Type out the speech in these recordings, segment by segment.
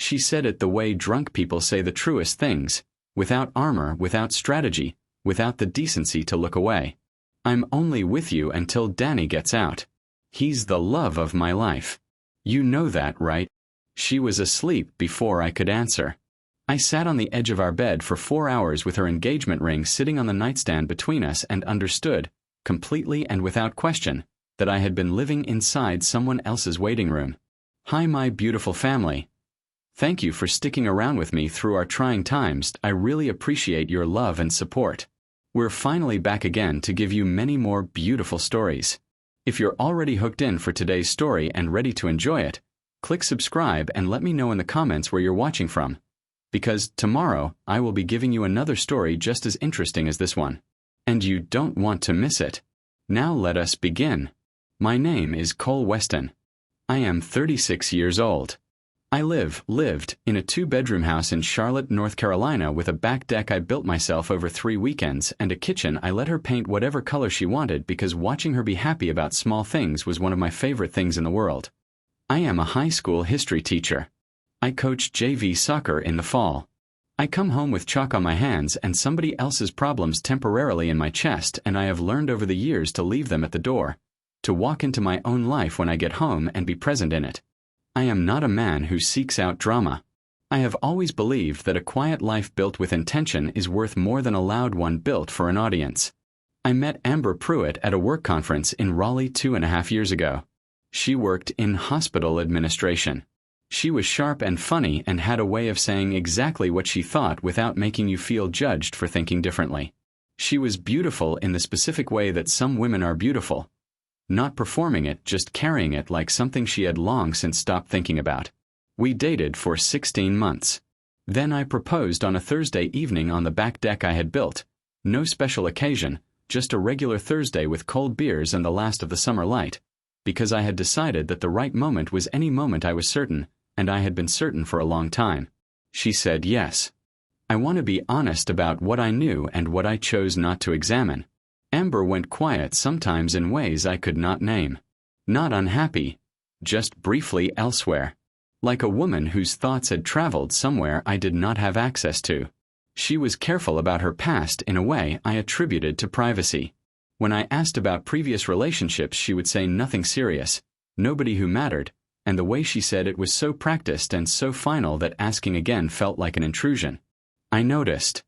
She said it the way drunk people say the truest things, without armor, without strategy, without the decency to look away. I'm only with you until Danny gets out. He's the love of my life. You know that, right? She was asleep before I could answer. I sat on the edge of our bed for 4 hours with her engagement ring sitting on the nightstand between us and understood, completely and without question, that I had been living inside someone else's waiting room. Hi, my beautiful family. Thank you for sticking around with me through our trying times. I really appreciate your love and support. We're finally back again to give you many more beautiful stories. If you're already hooked in for today's story and ready to enjoy it, click subscribe and let me know in the comments where you're watching from. Because tomorrow I will be giving you another story just as interesting as this one. And you don't want to miss it. Now let us begin. My name is Cole Weston. I am 36 years old. I lived in a 2-bedroom house in Charlotte, North Carolina with a back deck I built myself over 3 weekends and a kitchen I let her paint whatever color she wanted because watching her be happy about small things was one of my favorite things in the world. I am a high school history teacher. I coach JV soccer in the fall. I come home with chalk on my hands and somebody else's problems temporarily in my chest, and I have learned over the years to leave them at the door, to walk into my own life when I get home and be present in it. I am not a man who seeks out drama. I have always believed that a quiet life built with intention is worth more than a loud one built for an audience. I met Amber Pruitt at a work conference in Raleigh 2.5 years ago. She worked in hospital administration. She was sharp and funny and had a way of saying exactly what she thought without making you feel judged for thinking differently. She was beautiful in the specific way that some women are beautiful. Not performing it, just carrying it like something she had long since stopped thinking about. We dated for 16 months. Then I proposed on a Thursday evening on the back deck I had built. No special occasion, just a regular Thursday with cold beers and the last of the summer light. Because I had decided that the right moment was any moment I was certain, and I had been certain for a long time. She said yes. I want to be honest about what I knew and what I chose not to examine. Amber went quiet sometimes in ways I could not name. Not unhappy, just briefly elsewhere. Like a woman whose thoughts had traveled somewhere I did not have access to. She was careful about her past in a way I attributed to privacy. When I asked about previous relationships, she would say nothing serious, nobody who mattered, and the way she said it was so practiced and so final that asking again felt like an intrusion. I noticed.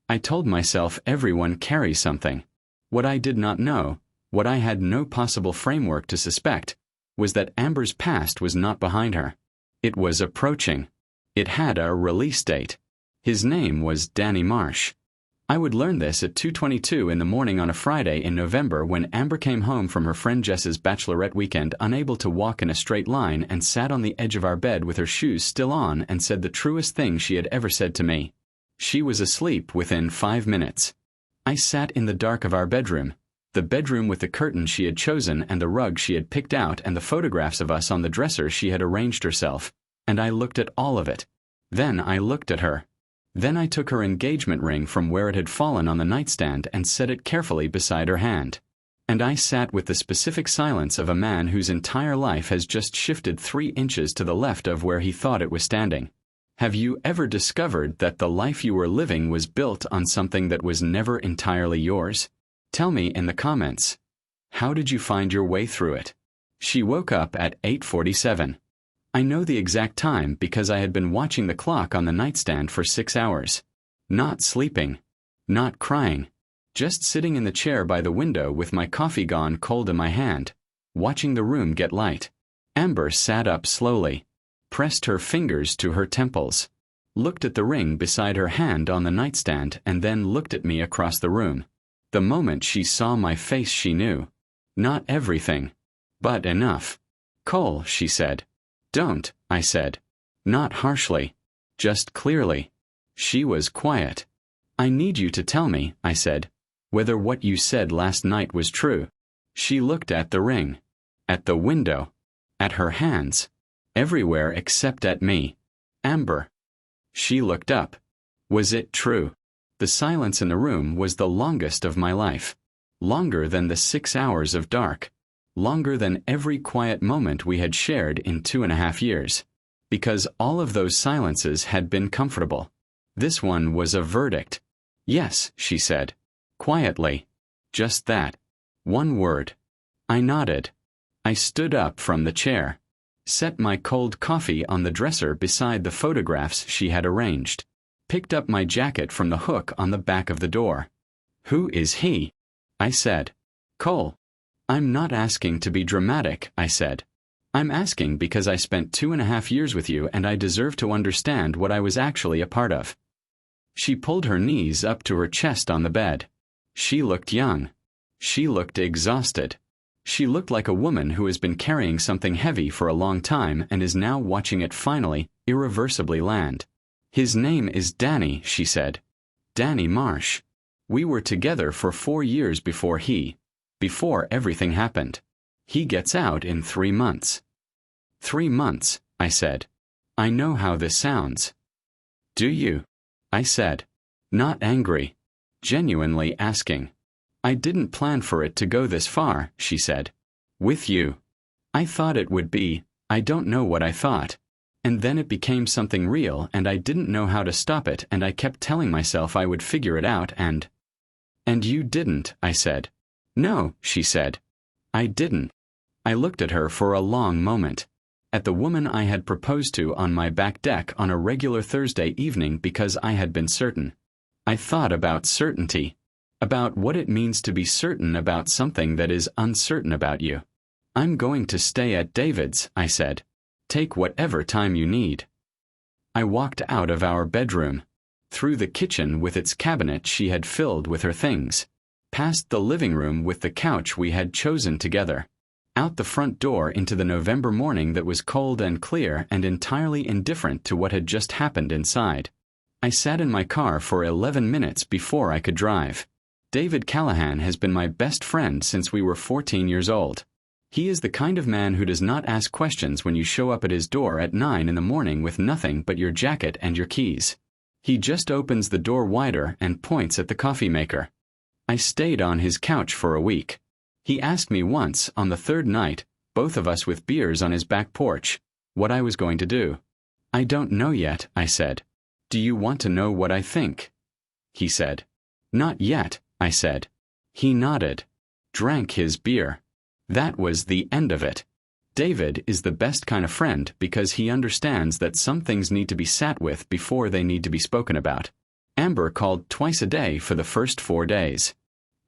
I told myself everyone carries something. What I did not know, what I had no possible framework to suspect, was that Amber's past was not behind her. It was approaching. It had a release date. His name was Danny Marsh. I would learn this at 2:22 in the morning on a Friday in November when Amber came home from her friend Jess's bachelorette weekend unable to walk in a straight line and sat on the edge of our bed with her shoes still on and said the truest thing she had ever said to me. She was asleep within 5 minutes. I sat in the dark of our bedroom, the bedroom with the curtain she had chosen and the rug she had picked out and the photographs of us on the dresser she had arranged herself, and I looked at all of it. Then I looked at her. Then I took her engagement ring from where it had fallen on the nightstand and set it carefully beside her hand. And I sat with the specific silence of a man whose entire life has just shifted 3 inches to the left of where he thought it was standing. Have you ever discovered that the life you were living was built on something that was never entirely yours? Tell me in the comments. How did you find your way through it? She woke up at 8:47. I know the exact time because I had been watching the clock on the nightstand for 6 hours. Not sleeping. Not crying. Just sitting in the chair by the window with my coffee gone cold in my hand, watching the room get light. Amber sat up slowly, pressed her fingers to her temples, looked at the ring beside her hand on the nightstand and then looked at me across the room. The moment she saw my face she knew. Not everything, but enough. Cole, she said. Don't, I said. Not harshly. Just clearly. She was quiet. I need you to tell me, I said, whether what you said last night was true. She looked at the ring. At the window. At her hands. Everywhere except at me. Amber. She looked up. Was it true? The silence in the room was the longest of my life. Longer than the 6 hours of dark. Longer than every quiet moment we had shared in 2.5 years. Because all of those silences had been comfortable. This one was a verdict. Yes, she said. Quietly. Just that. One word. I nodded. I stood up from the chair. Set my cold coffee on the dresser beside the photographs she had arranged. Picked up my jacket from the hook on the back of the door. Who is he? I said. Cole. I'm not asking to be dramatic, I said. I'm asking because I spent 2.5 years with you and I deserve to understand what I was actually a part of. She pulled her knees up to her chest on the bed. She looked young. She looked exhausted. She looked like a woman who has been carrying something heavy for a long time and is now watching it finally, irreversibly land. His name is Danny, she said. Danny Marsh. We were together for 4 years before everything happened. He gets out in 3 months. 3 months, I said. I know how this sounds. Do you? I said. Not angry. Genuinely asking. I didn't plan for it to go this far, she said. With you. I thought it would be, I don't know what I thought. And then it became something real and I didn't know how to stop it and I kept telling myself I would figure it out and you didn't, I said. No, she said. I didn't. I looked at her for a long moment. At the woman I had proposed to on my back deck on a regular Thursday evening because I had been certain. I thought about certainty. About what it means to be certain about something that is uncertain about you. I'm going to stay at David's, I said. Take whatever time you need. I walked out of our bedroom. Through the kitchen with its cabinet she had filled with her things. Past the living room with the couch we had chosen together. Out the front door into the November morning that was cold and clear and entirely indifferent to what had just happened inside. I sat in my car for 11 minutes before I could drive. David Callahan has been my best friend since we were 14 years old. He is the kind of man who does not ask questions when you show up at his door at 9 in the morning with nothing but your jacket and your keys. He just opens the door wider and points at the coffee maker. I stayed on his couch for a week. He asked me once, on the 3rd night, both of us with beers on his back porch, what I was going to do. I don't know yet, I said. Do you want to know what I think? He said. Not yet, I said. He nodded. Drank his beer. That was the end of it. David is the best kind of friend because he understands that some things need to be sat with before they need to be spoken about. Amber called twice a day for the first 4 days.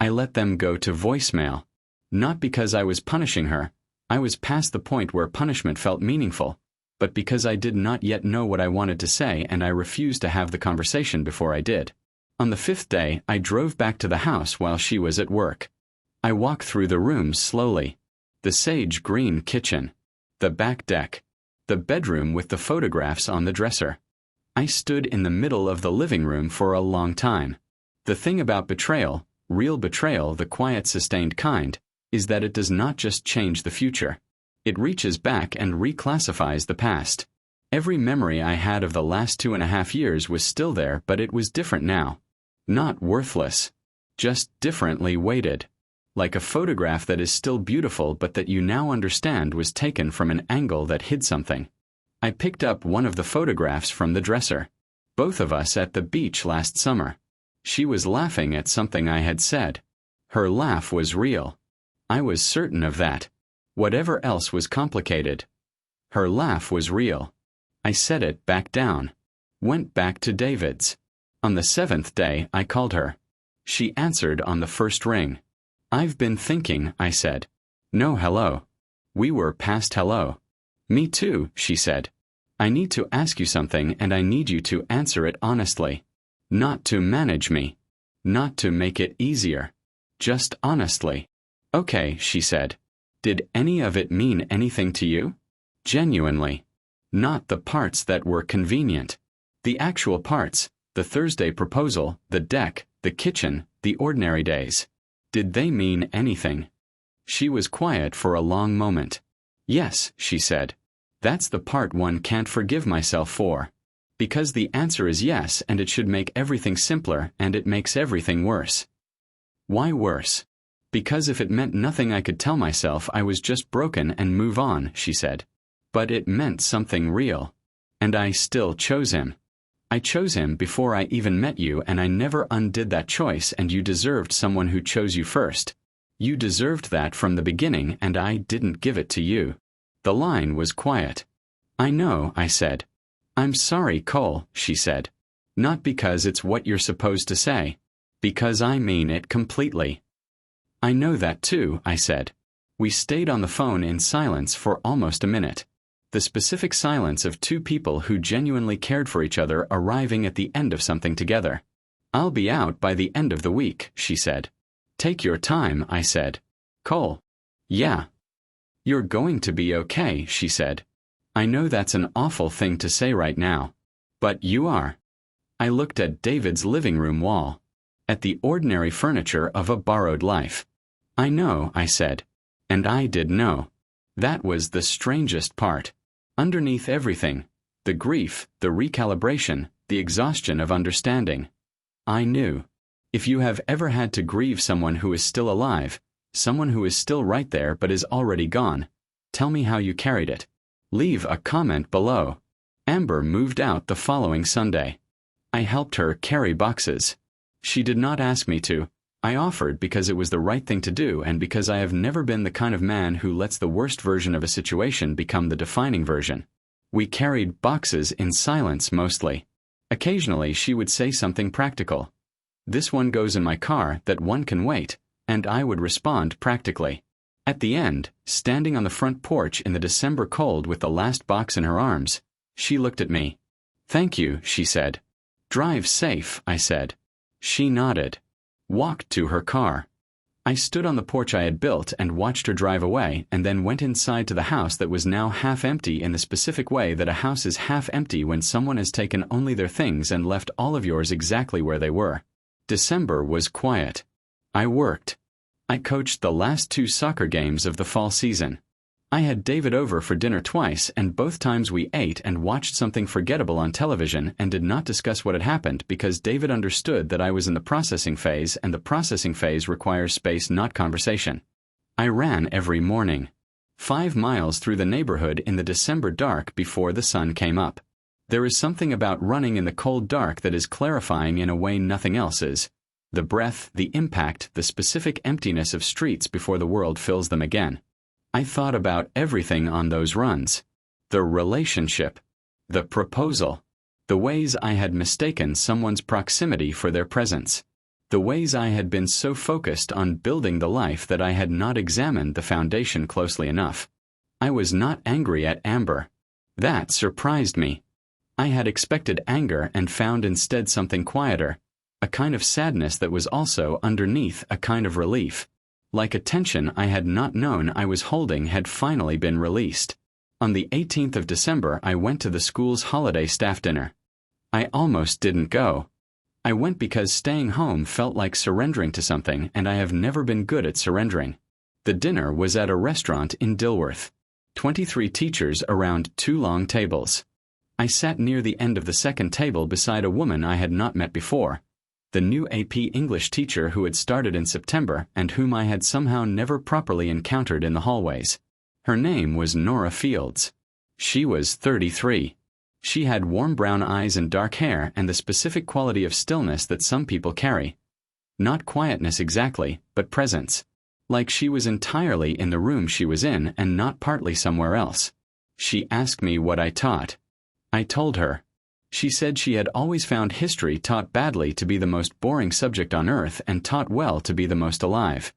I let them go to voicemail. Not because I was punishing her. I was past the point where punishment felt meaningful, but because I did not yet know what I wanted to say and I refused to have the conversation before I did. On the 5th day, I drove back to the house while she was at work. I walked through the rooms slowly. The sage green kitchen. The back deck. The bedroom with the photographs on the dresser. I stood in the middle of the living room for a long time. The thing about betrayal, real betrayal, the quiet, sustained kind, is that it does not just change the future. It reaches back and reclassifies the past. Every memory I had of the last 2.5 years was still there, but it was different now. Not worthless. Just differently weighted. Like a photograph that is still beautiful but that you now understand was taken from an angle that hid something. I picked up one of the photographs from the dresser. Both of us at the beach last summer. She was laughing at something I had said. Her laugh was real. I was certain of that. Whatever else was complicated. Her laugh was real. I set it back down. Went back to David's. On the 7th day, I called her. She answered on the first ring. I've been thinking, I said. No hello. We were past hello. Me too, she said. I need to ask you something and I need you to answer it honestly. Not to manage me. Not to make it easier. Just honestly. Okay, she said. Did any of it mean anything to you? Genuinely. Not the parts that were convenient. The actual parts, the Thursday proposal, the deck, the kitchen, the ordinary days. Did they mean anything? She was quiet for a long moment. Yes, she said. That's the part one can't forgive myself for. Because the answer is yes and it should make everything simpler and it makes everything worse. Why worse? Because if it meant nothing I could tell myself I was just broken and move on, she said. But it meant something real. And I still chose him. I chose him before I even met you, and I never undid that choice, and you deserved someone who chose you first. You deserved that from the beginning, and I didn't give it to you. The line was quiet. I know, I said. I'm sorry, Cole, she said. Not because it's what you're supposed to say. Because I mean it completely. I know that too, I said. We stayed on the phone in silence for almost a minute. The specific silence of two people who genuinely cared for each other arriving at the end of something together. I'll be out by the end of the week, she said. Take your time, I said. Cole. Yeah. You're going to be okay, she said. I know that's an awful thing to say right now. But you are. I looked at David's living room wall. At the ordinary furniture of a borrowed life. I know, I said. And I did know. That was the strangest part. Underneath everything, the grief, the recalibration, the exhaustion of understanding. I knew. If you have ever had to grieve someone who is still alive, someone who is still right there but is already gone, tell me how you carried it. Leave a comment below. Amber moved out the following Sunday. I helped her carry boxes. She did not ask me to. I offered because it was the right thing to do and because I have never been the kind of man who lets the worst version of a situation become the defining version. We carried boxes in silence mostly. Occasionally she would say something practical. This one goes in my car, that one can wait, and I would respond practically. At the end, standing on the front porch in the December cold with the last box in her arms, she looked at me. Thank you, she said. Drive safe, I said. She nodded. Walked to her car. I stood on the porch I had built and watched her drive away, and then went inside to the house that was now half empty in the specific way that a house is half empty when someone has taken only their things and left all of yours exactly where they were. December was quiet. I worked. I coached the last 2 soccer games of the fall season. I had David over for dinner twice, and both times we ate and watched something forgettable on television and did not discuss what had happened because David understood that I was in the processing phase, and the processing phase requires space, not conversation. I ran every morning. 5 miles through the neighborhood in the December dark before the sun came up. There is something about running in the cold dark that is clarifying in a way nothing else is. The breath, the impact, the specific emptiness of streets before the world fills them again. I thought about everything on those runs. The relationship. The proposal. The ways I had mistaken someone's proximity for their presence. The ways I had been so focused on building the life that I had not examined the foundation closely enough. I was not angry at Amber. That surprised me. I had expected anger and found instead something quieter, a kind of sadness that was also underneath a kind of relief. Like a tension I had not known I was holding had finally been released. On the 18th of December, I went to the school's holiday staff dinner. I almost didn't go. I went because staying home felt like surrendering to something, and I have never been good at surrendering. The dinner was at a restaurant in Dilworth. 23 teachers around 2 long tables. I sat near the end of the second table beside a woman I had not met before. The new AP English teacher who had started in September and whom I had somehow never properly encountered in the hallways. Her name was Nora Fields. She was 33. She had warm brown eyes and dark hair and the specific quality of stillness that some people carry. Not quietness exactly, but presence. Like she was entirely in the room she was in and not partly somewhere else. She asked me what I taught. I told her. She said she had always found history taught badly to be the most boring subject on earth and taught well to be the most alive.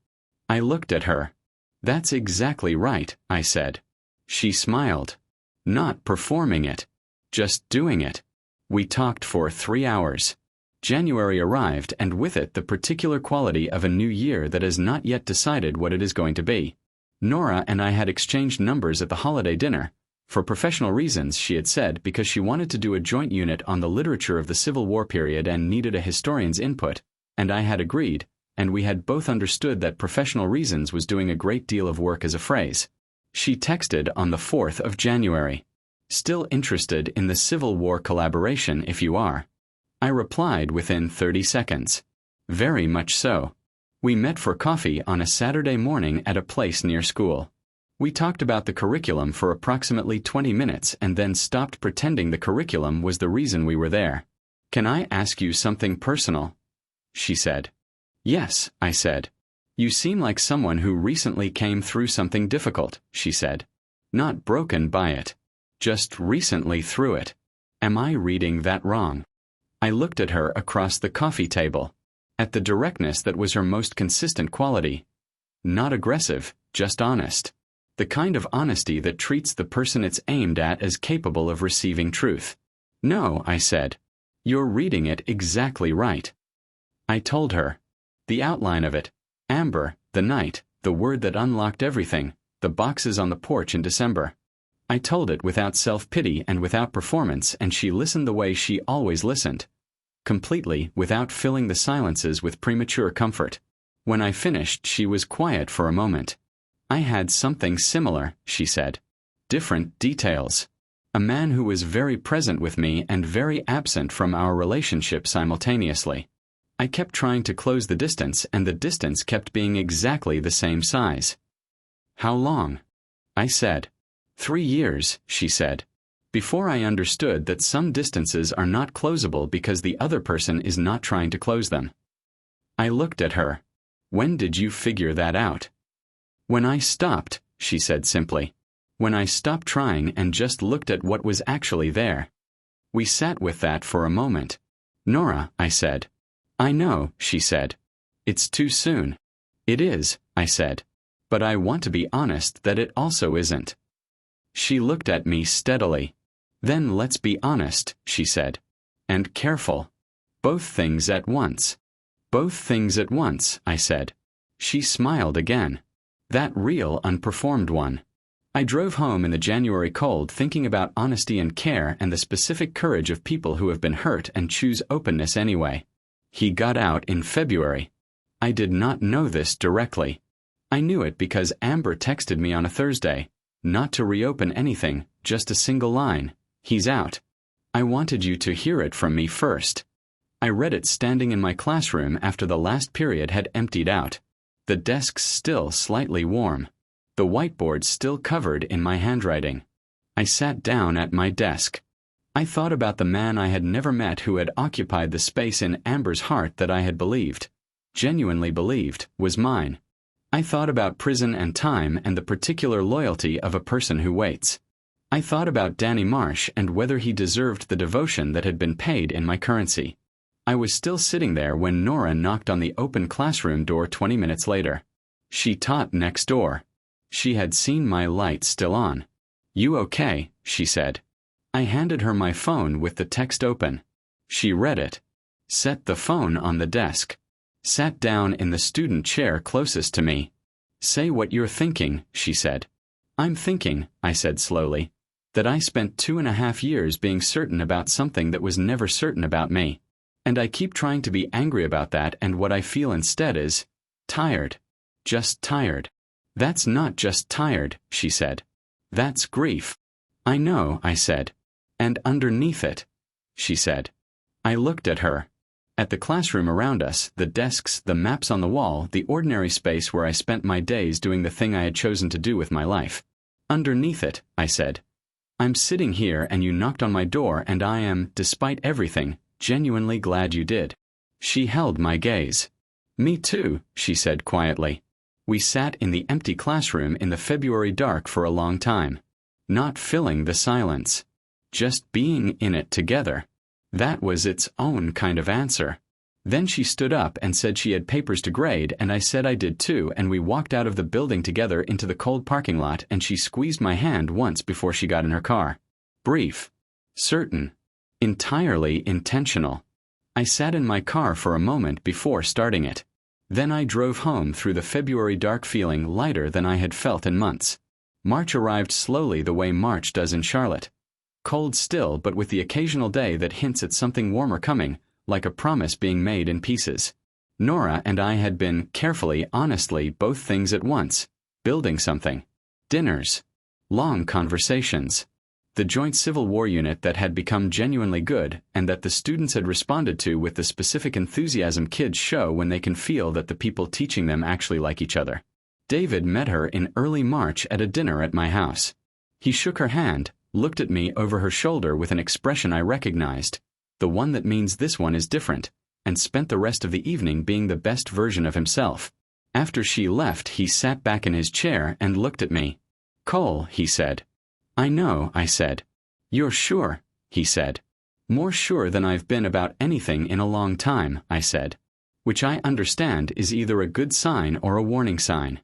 I looked at her. That's exactly right, I said. She smiled. Not performing it. Just doing it. We talked for 3 hours. January arrived, and with it the particular quality of a new year that has not yet decided what it is going to be. Nora and I had exchanged numbers at the holiday dinner. For professional reasons, she had said, because she wanted to do a joint unit on the literature of the Civil War period and needed a historian's input, and I had agreed, and we had both understood that professional reasons was doing a great deal of work as a phrase. She texted on the 4th of January. Still interested in the Civil War collaboration if you are. I replied within 30 seconds. Very much so. We met for coffee on a Saturday morning at a place near school. We talked about the curriculum for approximately 20 minutes and then stopped pretending the curriculum was the reason we were there. Can I ask you something personal? She said. Yes, I said. You seem like someone who recently came through something difficult, she said. Not broken by it. Just recently through it. Am I reading that wrong? I looked at her across the coffee table. At the directness that was her most consistent quality. Not aggressive, just honest. The kind of honesty that treats the person it's aimed at as capable of receiving truth. No, I said. You're reading it exactly right. I told her. The outline of it. Amber, the night, the word that unlocked everything, the boxes on the porch in December. I told it without self-pity and without performance, and she listened the way she always listened. Completely, without filling the silences with premature comfort. When I finished, she was quiet for a moment. I had something similar, she said. Different details. A man who was very present with me and very absent from our relationship simultaneously. I kept trying to close the distance, and the distance kept being exactly the same size. How long? I said. 3 years, she said. Before I understood that some distances are not closable because the other person is not trying to close them. I looked at her. When did you figure that out? When I stopped, she said simply. When I stopped trying and just looked at what was actually there. We sat with that for a moment. Nora, I said. I know, she said. It's too soon. It is, I said. But I want to be honest that it also isn't. She looked at me steadily. Then let's be honest, she said. And careful. Both things at once. Both things at once, I said. She smiled again. That real unperformed one. I drove home in the January cold thinking about honesty and care and the specific courage of people who have been hurt and choose openness anyway. He got out in February. I did not know this directly. I knew it because Amber texted me on a Thursday. Not to reopen anything, just a single line. He's out. I wanted you to hear it from me first. I read it standing in my classroom after the last period had emptied out. The desks still slightly warm. The whiteboard still covered in my handwriting. I sat down at my desk. I thought about the man I had never met who had occupied the space in Amber's heart that I had believed, genuinely believed, was mine. I thought about prison and time and the particular loyalty of a person who waits. I thought about Danny Marsh and whether he deserved the devotion that had been paid in my currency. I was still sitting there when Nora knocked on the open classroom door 20 minutes later. She taught next door. She had seen my light still on. You okay? She said. I handed her my phone with the text open. She read it. Set the phone on the desk. Sat down in the student chair closest to me. Say what you're thinking, she said. I'm thinking, I said slowly, that I spent 2.5 years being certain about something that was never certain about me. And I keep trying to be angry about that, and what I feel instead is tired. Just tired. That's not just tired, she said. That's grief. I know, I said. And underneath it, she said. I looked at her. At the classroom around us, the desks, the maps on the wall, the ordinary space where I spent my days doing the thing I had chosen to do with my life. Underneath it, I said. I'm sitting here and you knocked on my door and I am, despite everything, genuinely glad you did. She held my gaze. Me too, she said quietly. We sat in the empty classroom in the February dark for a long time. Not filling the silence. Just being in it together. That was its own kind of answer. Then she stood up and said she had papers to grade, and I said I did too, and we walked out of the building together into the cold parking lot, and she squeezed my hand once before she got in her car. Brief. Certain. Entirely intentional. I sat in my car for a moment before starting it. Then I drove home through the February dark feeling lighter than I had felt in months. March arrived slowly the way March does in Charlotte. Cold still, but with the occasional day that hints at something warmer coming, like a promise being made in pieces. Nora and I had been, carefully, honestly, both things at once, building something. Dinners. Long conversations. The joint Civil War unit that had become genuinely good, and that the students had responded to with the specific enthusiasm kids show when they can feel that the people teaching them actually like each other. David met her in early March at a dinner at my house. He shook her hand, looked at me over her shoulder with an expression I recognized, the one that means this one is different, and spent the rest of the evening being the best version of himself. After she left, he sat back in his chair and looked at me. "Cole," he said. "I know," I said. "You're sure," he said. "More sure than I've been about anything in a long time," I said. Which I understand is either a good sign or a warning sign.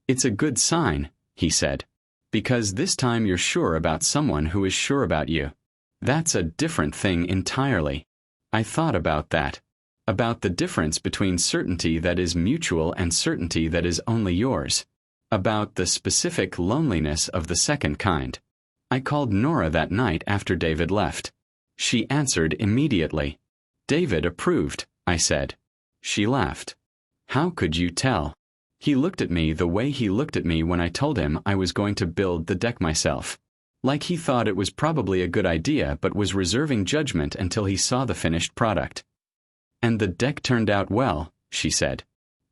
"It's a good sign," he said. "Because this time you're sure about someone who is sure about you. That's a different thing entirely." I thought about that. About the difference between certainty that is mutual and certainty that is only yours. About the specific loneliness of the second kind. I called Nora that night after David left. She answered immediately. "David approved," I said. She laughed. "How could you tell?" He looked at me the way he looked at me when I told him I was going to build the deck myself. Like he thought it was probably a good idea but was reserving judgment until he saw the finished product. "And the deck turned out well," she said.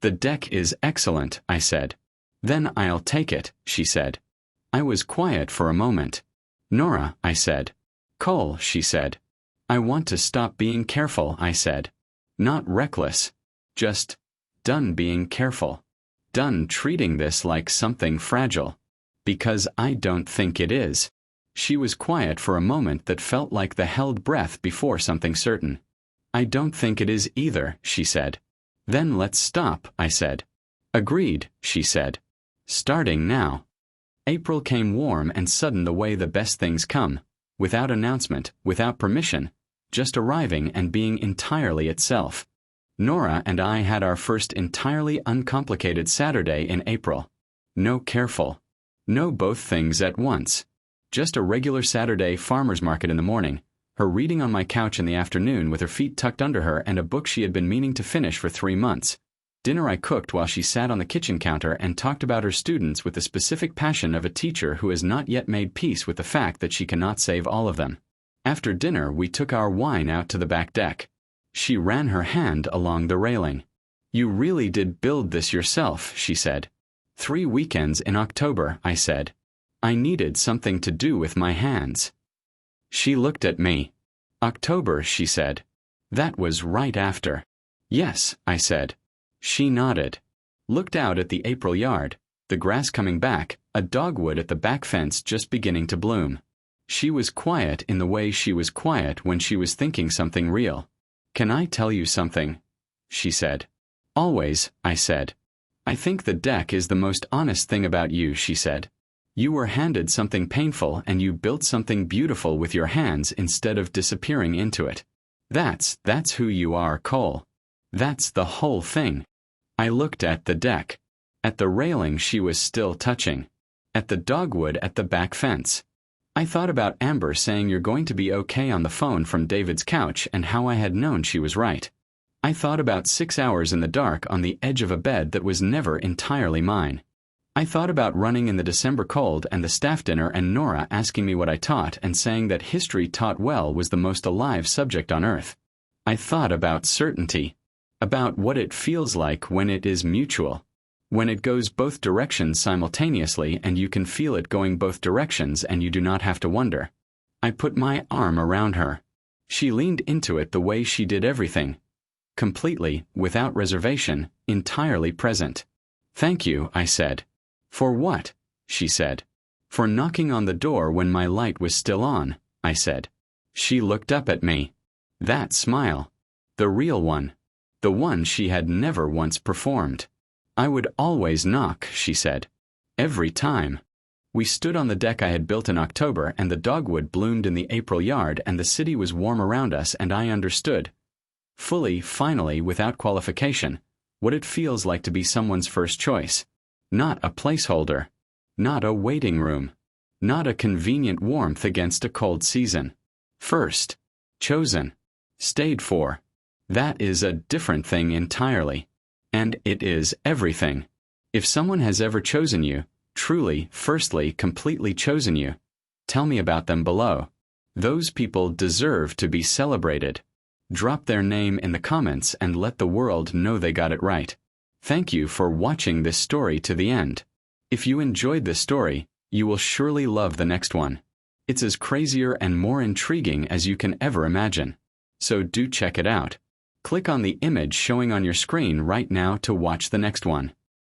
"The deck is excellent," I said. "Then I'll take it," she said. I was quiet for a moment. "Nora," I said. "Cole," she said. "I want to stop being careful," I said. "Not reckless. Just done being careful. Done treating this like something fragile. Because I don't think it is." She was quiet for a moment that felt like the held breath before something certain. "I don't think it is either," she said. "Then let's stop," I said. "Agreed," she said. "Starting now." April came warm and sudden the way the best things come, without announcement, without permission, just arriving and being entirely itself. Nora and I had our first entirely uncomplicated Saturday in April. No careful. No both things at once. Just a regular Saturday farmer's market in the morning, her reading on my couch in the afternoon with her feet tucked under her and a book she had been meaning to finish for 3 months. Dinner I cooked while she sat on the kitchen counter and talked about her students with the specific passion of a teacher who has not yet made peace with the fact that she cannot save all of them. After dinner, we took our wine out to the back deck. She ran her hand along the railing. "You really did build this yourself," she said. 3 weekends in October," I said. "I needed something to do with my hands." She looked at me. "October," she said. "That was right after." "Yes," I said. She nodded. Looked out at the April yard, the grass coming back, a dogwood at the back fence just beginning to bloom. She was quiet in the way she was quiet when she was thinking something real. "Can I tell you something?" she said. "Always," I said. "I think the deck is the most honest thing about you," she said. "You were handed something painful and you built something beautiful with your hands instead of disappearing into it. That's who you are, Cole. That's the whole thing." I looked at the deck. At the railing she was still touching. At the dogwood at the back fence. I thought about Amber saying you're going to be okay on the phone from David's couch and how I had known she was right. I thought about 6 hours in the dark on the edge of a bed that was never entirely mine. I thought about running in the December cold and the staff dinner and Nora asking me what I taught and saying that history taught well was the most alive subject on earth. I thought about certainty. About what it feels like when it is mutual. When it goes both directions simultaneously and you can feel it going both directions and you do not have to wonder. I put my arm around her. She leaned into it the way she did everything. Completely, without reservation, entirely present. "Thank you," I said. "For what?" she said. "For knocking on the door when my light was still on," I said. She looked up at me. That smile. The real one. The one she had never once performed. "I would always knock," she said. "Every time." We stood on the deck I had built in October and the dogwood bloomed in the April yard and the city was warm around us and I understood. Fully, finally, without qualification, what it feels like to be someone's first choice. Not a placeholder. Not a waiting room. Not a convenient warmth against a cold season. First. Chosen. Stayed for. That is a different thing entirely. And it is everything. If someone has ever chosen you, truly, firstly, completely chosen you, tell me about them below. Those people deserve to be celebrated. Drop their name in the comments and let the world know they got it right. Thank you for watching this story to the end. If you enjoyed this story, you will surely love the next one. It's as crazier and more intriguing as you can ever imagine. So do check it out. Click on the image showing on your screen right now to watch the next one.